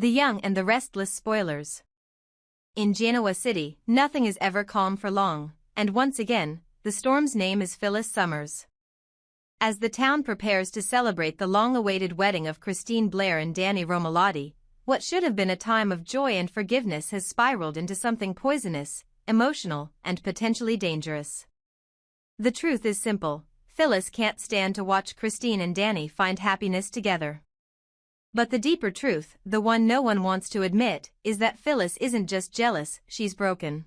The Young and the Restless Spoilers. In Genoa City, nothing is ever calm for long, and once again, the storm's name is Phyllis Summers. As the town prepares to celebrate the long-awaited wedding of Christine Blair and Danny Romalotti, what should have been a time of joy and forgiveness has spiraled into something poisonous, emotional, and potentially dangerous. The truth is simple: Phyllis can't stand to watch Christine and Danny find happiness together. But the deeper truth, the one no one wants to admit, is that Phyllis isn't just jealous, she's broken.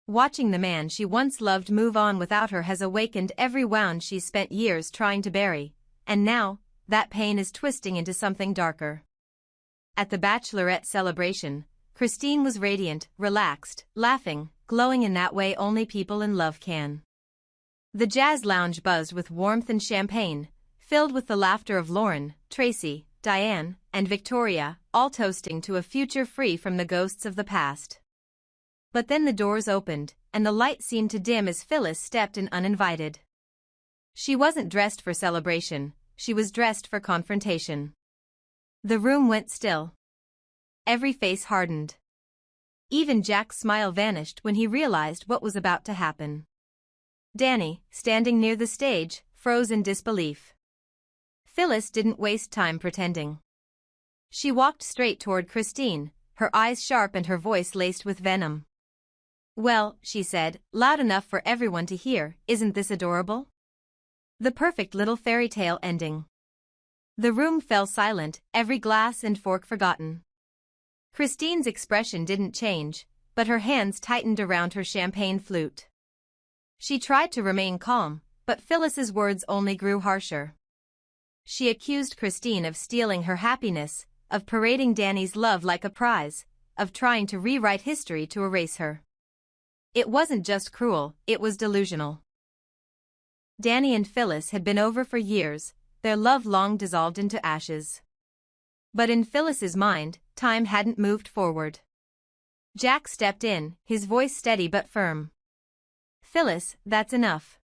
Watching the man she once loved move on without her has awakened every wound she's spent years trying to bury, and now, that pain is twisting into something darker. At the bachelorette celebration, Christine was radiant, relaxed, laughing, glowing in that way only people in love can. The jazz lounge buzzed with warmth and champagne, filled with the laughter of Lauren, Tracy, Diane, and Victoria, all toasting to a future free from the ghosts of the past. But then the doors opened, and the light seemed to dim as Phyllis stepped in uninvited. She wasn't dressed for celebration, she was dressed for confrontation. The room went still. Every face hardened. Even Jack's smile vanished when he realized what was about to happen. Danny, standing near the stage, froze in disbelief. Phyllis didn't waste time pretending. She walked straight toward Christine, her eyes sharp and her voice laced with venom. "Well," she said, loud enough for everyone to hear, "isn't this adorable? The perfect little fairy tale ending." The room fell silent, every glass and fork forgotten. Christine's expression didn't change, but her hands tightened around her champagne flute. She tried to remain calm, but Phyllis's words only grew harsher. She accused Christine of stealing her happiness, of parading Danny's love like a prize, of trying to rewrite history to erase her. It wasn't just cruel, it was delusional. Danny and Phyllis had been over for years, their love long dissolved into ashes. But in Phyllis's mind, time hadn't moved forward. Jack stepped in, his voice steady but firm. "Phyllis, that's enough.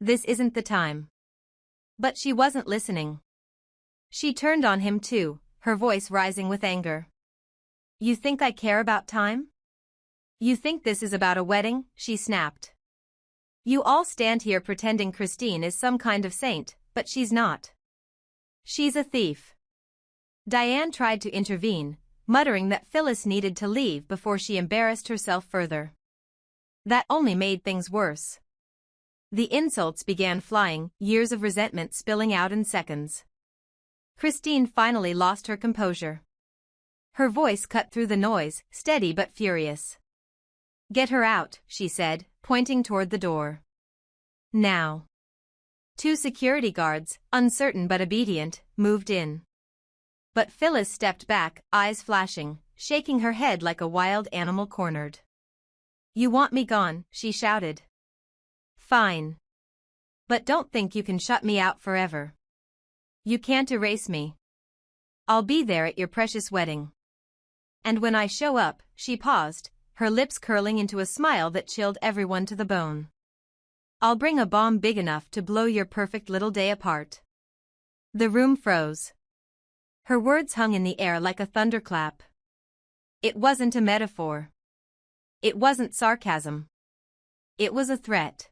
This isn't the time." But she wasn't listening. She turned on him too, her voice rising with anger. "You think I care about time? You think this is about a wedding?" she snapped. "You all stand here pretending Christine is some kind of saint, but she's not. She's a thief." Diane tried to intervene, muttering that Phyllis needed to leave before she embarrassed herself further. That only made things worse. The insults began flying, years of resentment spilling out in seconds. Christine finally lost her composure. Her voice cut through the noise, steady but furious. "Get her out," she said, pointing toward the door. "Now." Two security guards, uncertain but obedient, moved in. But Phyllis stepped back, eyes flashing, shaking her head like a wild animal cornered. "You want me gone," she shouted. "Fine. But don't think you can shut me out forever. You can't erase me. I'll be there at your precious wedding. And when I show up," she paused, her lips curling into a smile that chilled everyone to the bone. "I'll bring a bomb big enough to blow your perfect little day apart." The room froze. Her words hung in the air like a thunderclap. It wasn't a metaphor. It wasn't sarcasm. It was a threat.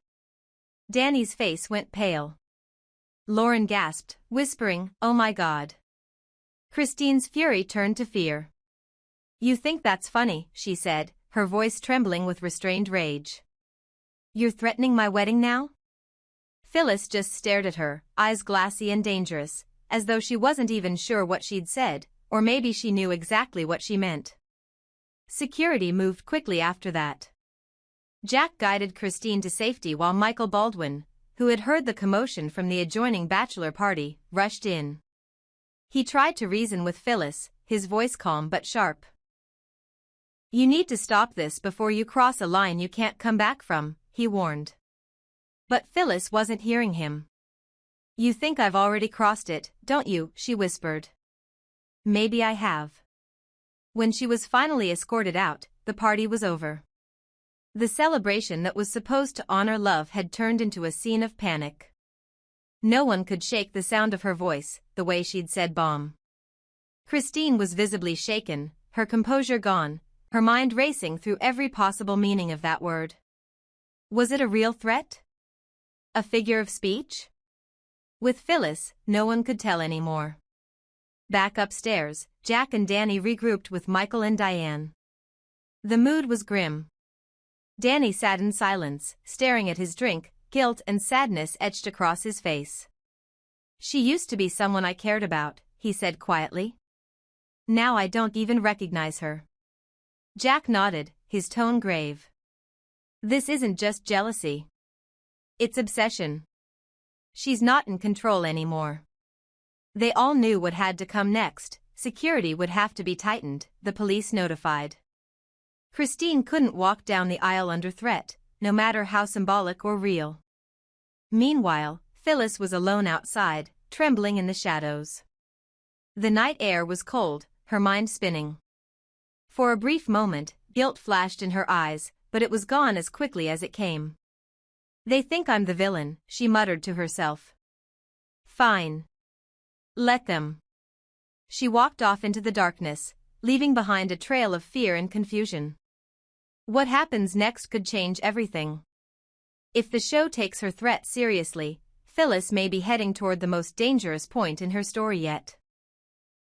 Danny's face went pale. Lauren gasped, whispering, "Oh my God." Christine's fury turned to fear. "You think that's funny," she said, her voice trembling with restrained rage. "You're threatening my wedding now?" Phyllis just stared at her, eyes glassy and dangerous, as though she wasn't even sure what she'd said, or maybe she knew exactly what she meant. Security moved quickly after that. Jack guided Christine to safety while Michael Baldwin, who had heard the commotion from the adjoining bachelor party, rushed in. He tried to reason with Phyllis, his voice calm but sharp. "You need to stop this before you cross a line you can't come back from," he warned. But Phyllis wasn't hearing him. "You think I've already crossed it, don't you?" she whispered. "Maybe I have." When she was finally escorted out, the party was over. The celebration that was supposed to honor love had turned into a scene of panic. No one could shake the sound of her voice, the way she'd said bomb. Christine was visibly shaken, her composure gone, her mind racing through every possible meaning of that word. Was it a real threat? A figure of speech? With Phyllis, no one could tell anymore. Back upstairs, Jack and Danny regrouped with Michael and Diane. The mood was grim. Danny sat in silence, staring at his drink, guilt and sadness etched across his face. "She used to be someone I cared about," he said quietly. "Now I don't even recognize her." Jack nodded, his tone grave. "This isn't just jealousy. It's obsession. She's not in control anymore." They all knew what had to come next. Security would have to be tightened, the police notified. Christine couldn't walk down the aisle under threat, no matter how symbolic or real. Meanwhile, Phyllis was alone outside, trembling in the shadows. The night air was cold, her mind spinning. For a brief moment, guilt flashed in her eyes, but it was gone as quickly as it came. "They think I'm the villain," she muttered to herself. "Fine. Let them." She walked off into the darkness, leaving behind a trail of fear and confusion. What happens next could change everything. If the show takes her threat seriously, Phyllis may be heading toward the most dangerous point in her story yet.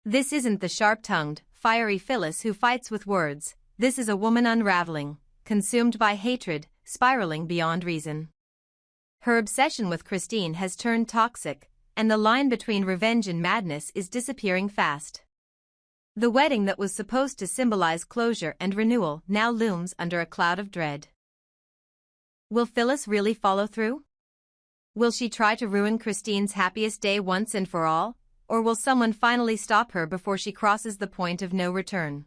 This isn't the sharp-tongued, fiery Phyllis who fights with words. This is a woman unraveling, consumed by hatred, spiraling beyond reason. Her obsession with Christine has turned toxic, and the line between revenge and madness is disappearing fast. The wedding that was supposed to symbolize closure and renewal now looms under a cloud of dread. Will Phyllis really follow through? Will she try to ruin Christine's happiest day once and for all, or will someone finally stop her before she crosses the point of no return?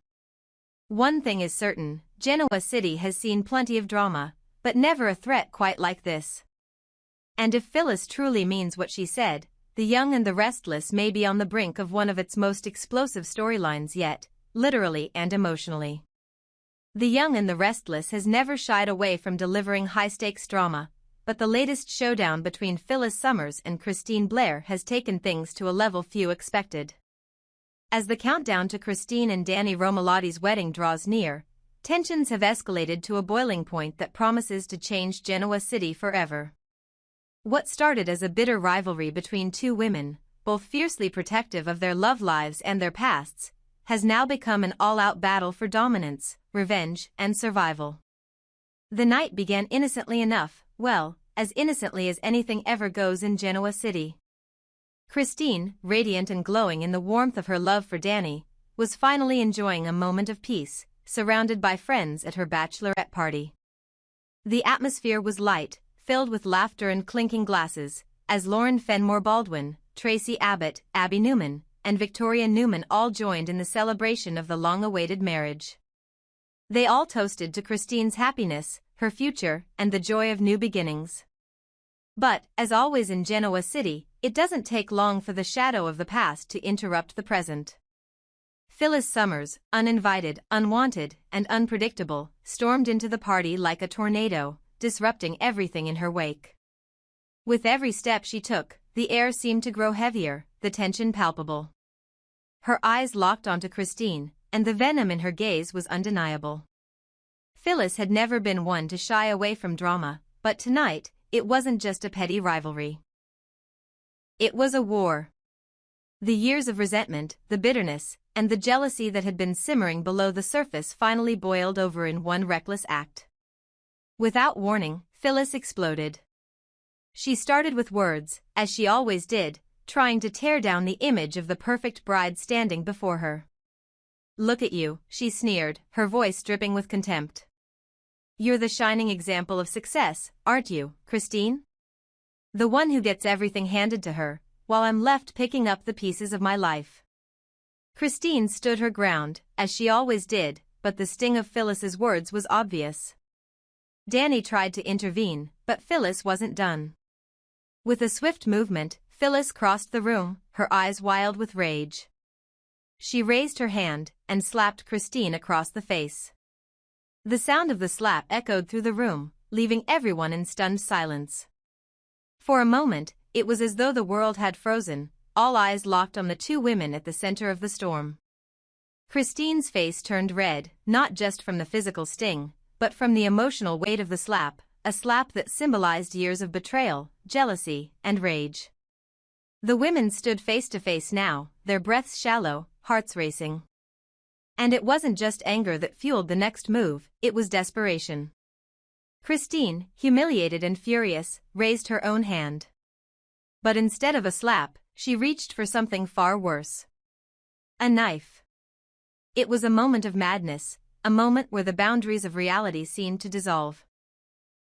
One thing is certain, Genoa City has seen plenty of drama, but never a threat quite like this. And if Phyllis truly means what she said, The Young and the Restless may be on the brink of one of its most explosive storylines yet, literally and emotionally. The Young and the Restless has never shied away from delivering high-stakes drama, but the latest showdown between Phyllis Summers and Christine Blair has taken things to a level few expected. As the countdown to Christine and Danny Romalotti's wedding draws near, tensions have escalated to a boiling point that promises to change Genoa City forever. What started as a bitter rivalry between two women, both fiercely protective of their love lives and their pasts, has now become an all-out battle for dominance, revenge, and survival. The night began innocently enough, well, as innocently as anything ever goes in Genoa City. Christine, radiant and glowing in the warmth of her love for Danny, was finally enjoying a moment of peace, surrounded by friends at her bachelorette party. The atmosphere was light, filled with laughter and clinking glasses, as Lauren Fenmore Baldwin, Tracy Abbott, Abby Newman, and Victoria Newman all joined in the celebration of the long-awaited marriage. They all toasted to Christine's happiness, her future, and the joy of new beginnings. But, as always in Genoa City, it doesn't take long for the shadow of the past to interrupt the present. Phyllis Summers, uninvited, unwanted, and unpredictable, stormed into the party like a tornado, disrupting everything in her wake. With every step she took, the air seemed to grow heavier, the tension palpable. Her eyes locked onto Christine, and the venom in her gaze was undeniable. Phyllis had never been one to shy away from drama, but tonight, it wasn't just a petty rivalry. It was a war. The years of resentment, the bitterness, and the jealousy that had been simmering below the surface finally boiled over in one reckless act. Without warning, Phyllis exploded. She started with words, as she always did, trying to tear down the image of the perfect bride standing before her. "Look at you," she sneered, her voice dripping with contempt. "You're the shining example of success, aren't you, Christine? The one who gets everything handed to her, while I'm left picking up the pieces of my life." Christine stood her ground, as she always did, but the sting of Phyllis's words was obvious. Danny tried to intervene, but Phyllis wasn't done. With a swift movement, Phyllis crossed the room, her eyes wild with rage. She raised her hand and slapped Christine across the face. The sound of the slap echoed through the room, leaving everyone in stunned silence. For a moment, it was as though the world had frozen, all eyes locked on the two women at the center of the storm. Christine's face turned red, not just from the physical sting, but from the emotional weight of the slap, a slap that symbolized years of betrayal, jealousy, and rage. The women stood face to face now, their breaths shallow, hearts racing. And it wasn't just anger that fueled the next move, it was desperation. Christine, humiliated and furious, raised her own hand. But instead of a slap, she reached for something far worse. A knife. It was a moment of madness, a moment where the boundaries of reality seemed to dissolve.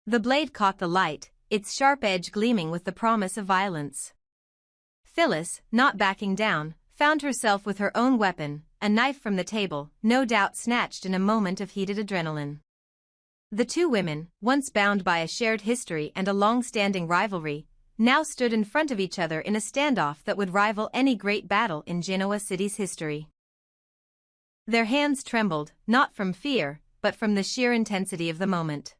The blade caught the light, its sharp edge gleaming with the promise of violence. Phyllis, not backing down, found herself with her own weapon, a knife from the table, no doubt snatched in a moment of heated adrenaline. The two women, once bound by a shared history and a long-standing rivalry, now stood in front of each other in a standoff that would rival any great battle in Genoa City's history. Their hands trembled, not from fear, but from the sheer intensity of the moment.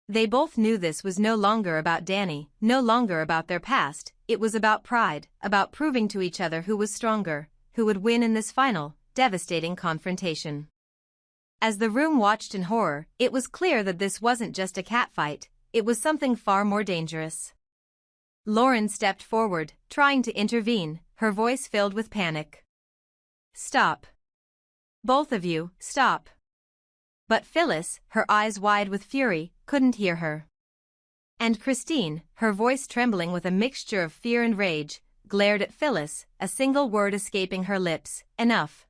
They both knew this was no longer about Danny, no longer about their past, it was about pride, about proving to each other who was stronger, who would win in this final, devastating confrontation. As the room watched in horror, it was clear that this wasn't just a catfight, it was something far more dangerous. Lauren stepped forward, trying to intervene, her voice filled with panic. "Stop. Both of you, stop." But Phyllis, her eyes wide with fury, couldn't hear her. And Christine, her voice trembling with a mixture of fear and rage, glared at Phyllis, a single word escaping her lips, "Enough."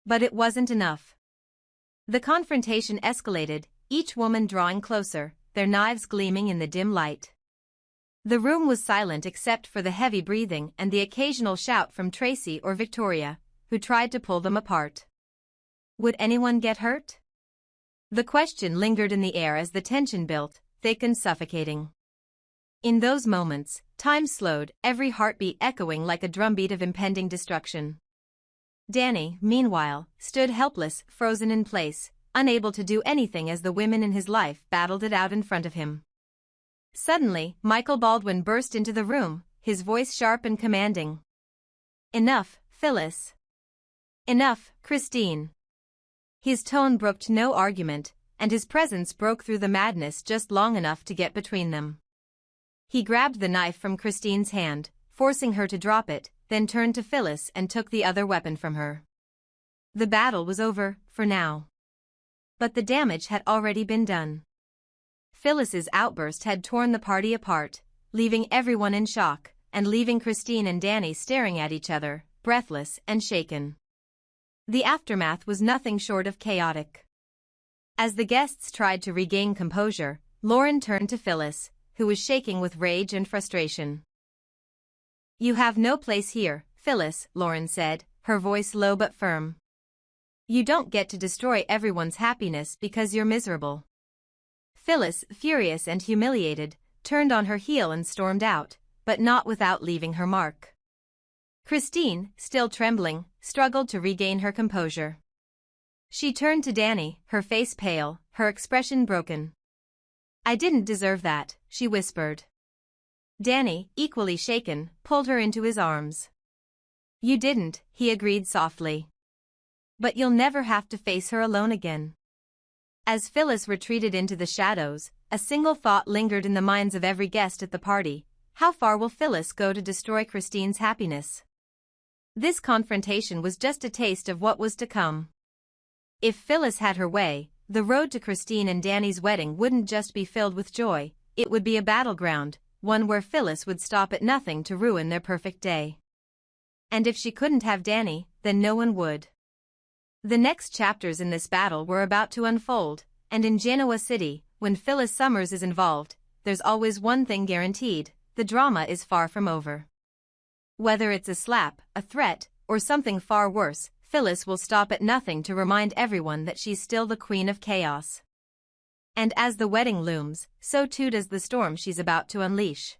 But it wasn't enough. The confrontation escalated, each woman drawing closer, their knives gleaming in the dim light. The room was silent except for the heavy breathing and the occasional shout from Tracy or Victoria, who tried to pull them apart. Would anyone get hurt? The question lingered in the air as the tension built, thick and suffocating. In those moments, time slowed, every heartbeat echoing like a drumbeat of impending destruction. Danny, meanwhile, stood helpless, frozen in place, unable to do anything as the women in his life battled it out in front of him. Suddenly, Michael Baldwin burst into the room, his voice sharp and commanding. "Enough, Phyllis. Enough, Christine." His tone brooked no argument, and his presence broke through the madness just long enough to get between them. He grabbed the knife from Christine's hand, forcing her to drop it, then turned to Phyllis and took the other weapon from her. The battle was over, for now. But the damage had already been done. Phyllis's outburst had torn the party apart, leaving everyone in shock, and leaving Christine and Danny staring at each other, breathless and shaken. The aftermath was nothing short of chaotic. As the guests tried to regain composure, Lauren turned to Phyllis, who was shaking with rage and frustration. "You have no place here, Phyllis," Lauren said, her voice low but firm. "You don't get to destroy everyone's happiness because you're miserable." Phyllis, furious and humiliated, turned on her heel and stormed out, but not without leaving her mark. Christine, still trembling, struggled to regain her composure. She turned to Danny, her face pale, her expression broken. "I didn't deserve that," she whispered. Danny, equally shaken, pulled her into his arms. "You didn't," he agreed softly. "But you'll never have to face her alone again." As Phyllis retreated into the shadows, a single thought lingered in the minds of every guest at the party: how far will Phyllis go to destroy Christine's happiness? This confrontation was just a taste of what was to come. If Phyllis had her way, the road to Christine and Danny's wedding wouldn't just be filled with joy, it would be a battleground, one where Phyllis would stop at nothing to ruin their perfect day. And if she couldn't have Danny, then no one would. The next chapters in this battle were about to unfold, and in Genoa City, when Phyllis Summers is involved, there's always one thing guaranteed: the drama is far from over. Whether it's a slap, a threat, or something far worse, Phyllis will stop at nothing to remind everyone that she's still the queen of chaos. And as the wedding looms, so too does the storm she's about to unleash.